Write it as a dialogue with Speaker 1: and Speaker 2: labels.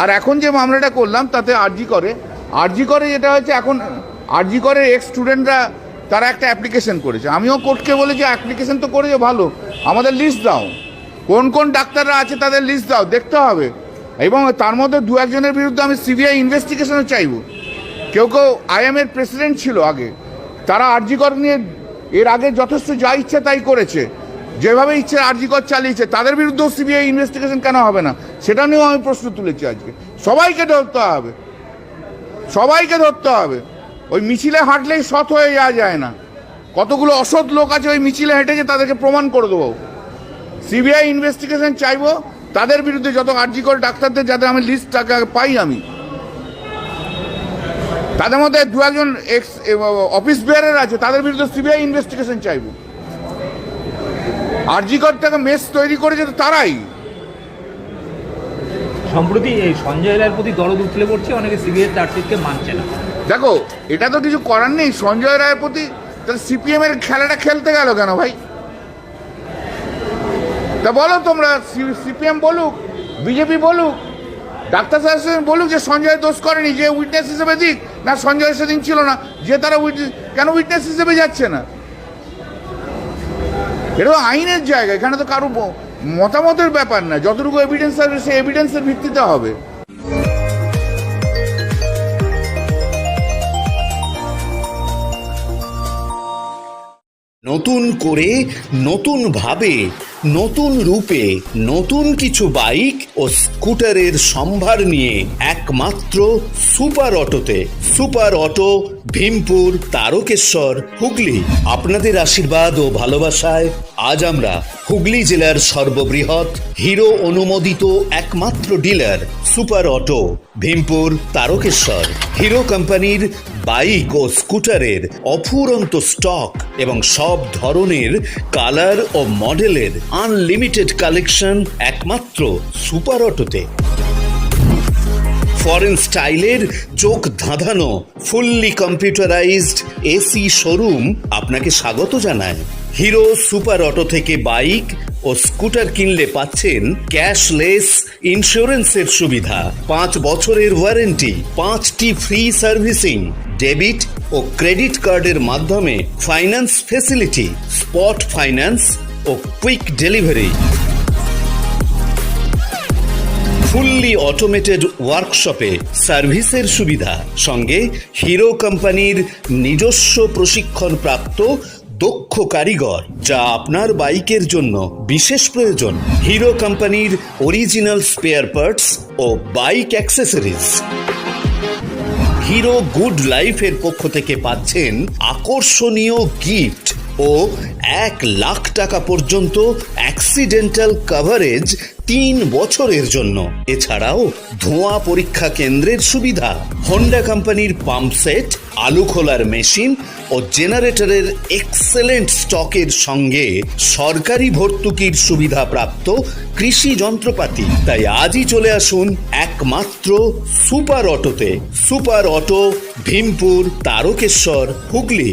Speaker 1: আর এখন যে মামলাটা করলাম তাতে আরজি করে যেটা হচ্ছে, এখন আরজি করে এক্স স্টুডেন্টরা তারা একটা অ্যাপ্লিকেশন করেছে। আমিও কোর্টকে বলেছি অ্যাপ্লিকেশন তো করেছে ভালো, আমাদের লিস্ট দাও, কোন কোন ডাক্তাররা আছে তাদের লিস্ট দাও, দেখতে হবে। এবং তার মধ্যে দু একজনের বিরুদ্ধে আমি সিবিআই ইনভেস্টিগেশনও চাইব। কেউ আইএমের প্রেসিডেন্ট ছিল আগে, তারা আরজি কর নিয়ে এর আগে যথেষ্ট যা ইচ্ছে তাই করেছে, যেভাবে ইচ্ছে আরজি কর চালিয়েছে, তাদের বিরুদ্ধেও সিবিআই ইনভেস্টিগেশন কেন হবে না সেটা নিয়েও আমি প্রশ্ন তুলেছি। আজকে সবাইকে ধরতে হবে। ওই মিছিলে হাঁটলেই সৎ হয়ে যাওয়া যায় না, কতগুলো অসৎ লোক আছে ওই মিছিলে হেঁটেছে, তাদেরকে প্রমাণ করে দেবো। সিবিআই ইনভেস্টিগেশন চাইবো তাদের বিরুদ্ধে, যত আরজি কর ডাক্তারদের যাদের আমি লিস্ট পাই, আমি তাদের মধ্যে দু একজন এক্স অফিস বেয়ারের আছে, তাদের বিরুদ্ধে সিবিআই ইনভেস্টিগেশন চাইবো। আরজি কর থেকে মেস তৈরি করেছে তো তারাই।
Speaker 2: সম্প্রতি এই সঞ্জয় রায়ের প্রতি দরদ উঠলে পড়ছে, অনেকে সিবিআই চার্জশিটকে মানছে না।
Speaker 1: দেখো, এটা তো কিছু করার নেই। সঞ্জয় রায়ের প্রতি তাহলে সিপিএম এর খেলাটা খেলতে গেল কেন ভাই? তা বলো তোমরা, সিপিএম বলুক, বিজেপি বলুক, ডাক্তার সাহেব বলুক যে সঞ্জয় দোষ করেনি, যে উইটনেস হিসেবে দিক না, সঞ্জয় সেদিন ছিল না, যে তারা কেন উইটনেস হিসেবে যাচ্ছে না? এটা আইনের জায়গা, এখানে তো কারো মতামতের ব্যাপার না। যতটুকু এভিডেন্স আসবে সেই এভিডেন্সের ভিত্তিতে হবে।
Speaker 3: নতুন করে, নতুন ভাবে, নতুন রূপে, নতুন কিছু বাইক ও স্কুটারের সম্ভার নিয়ে একমাত্র সুপার অটোতে। Super auto, Bhimpur, Tarakeswar, Hooghly. আপনাদের আশীর্বাদ ও ভালোবাসায় আজ আমরা হুগলি জেলার সর্ববৃহৎ হিরো অনুমোদিত একমাত্র dealer super auto, Bhimpur, Tarakeswar. Hero কোম্পানির বাইক ও স্কুটারের অফুরন্ত স্টক এবং সব ধরনের কালার ও মডেলের আনলিমিটেড কালেকশন একমাত্র সুপার অটোতে। ফরেন স্টাইলের চোখ ধাঁধানো ফুললি কম্পিউটারাইজড এসি শোরুম আপনাকে স্বাগত জানায়। হিরো সুপার অটো থেকে বাইক ও স্কুটার কিনলে পাচ্ছেন ক্যাশলেস ইন্স্যুরেন্সের সুবিধা, 5 বছরের ওয়ারেন্টি, 5টি ফ্রি সার্ভিসিং, ডেবিট ও ক্রেডিট কার্ডের মাধ্যমে ফাইন্যান্স ফেসিলিটি, স্পট ফাইন্যান্স ও কুইক ডেলিভারি, ফুললি অটোমেটেড ওয়ার্কশপে সার্ভিসের সুবিধা, সঙ্গে হিরো কোম্পানির নিজস্ব প্রশিক্ষণপ্রাপ্ত দক্ষ কারিগর, যা আপনার বাইকের জন্য বিশেষ প্রয়োজন। হিরো কোম্পানির অরিজিনাল স্পেয়ার পার্টস ও বাইক অ্যাক্সেসরিজ। হিরো গুড লাইফের পক্ষ থেকে পাচ্ছেন আকর্ষণীয় গিফট ও 1 লাখ টাকা পর্যন্ত অ্যাক্সিডেন্টাল কভারেজ 3 বছরের জন্য। এছাড়াও ধোঁয়া পরীক্ষা কেন্দ্রের সুবিধা, হোন্ডা কোম্পানির পাম্প সেট, আলু খোলার মেশিন ও জেনারেটরের এক্সেলেন্ট স্টকের সঙ্গে সরকারি ভর্তুকির সুবিধা প্রাপ্ত কৃষি যন্ত্রপাতি। তাই আজই চলে আসুন একমাত্র সুপার অটোতে। Super auto, Bhimpur, Tarakeswar, Hooghly.